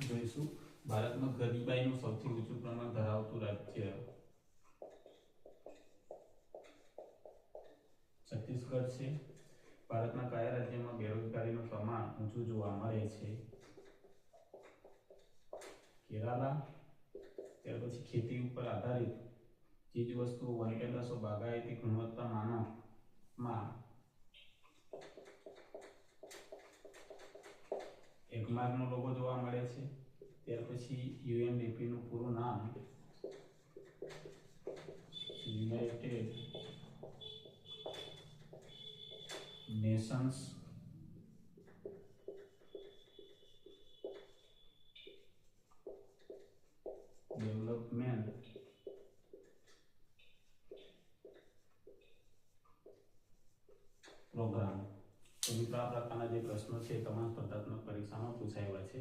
જોઈશું ભારતમાં ગરીબાઈનું સૌથી ઊંચું પ્રમાણ ધરાવતું રાજ્ય છત્તીસગઢ છે. ભારતના કયા રાજ્યમાં બેરોજગારીનું પ્રમાણ ઊંચું જોવા મળે છે? કેરાલા. ત્યાર પછી ખેતી ઉપર આધારિત ચીજ વસ્તુઓ વનપેદાશો બાગાયતી ગુણવત્તા માનવમાં એગમાર્કનો લોગો જોવા મળે છે. ત્યાર પછી યુએનડીપી નું પૂરું નામ યુનાઇટેડ નેશન્સ ડેવલપમેન્ટ પ્રોગ્રામ. તો મિત્રો આ પ્રકારના જે પ્રશ્નો છે તમામ સ્પર્ધાત્મક પરીક્ષામાં પૂછાયેલા છે.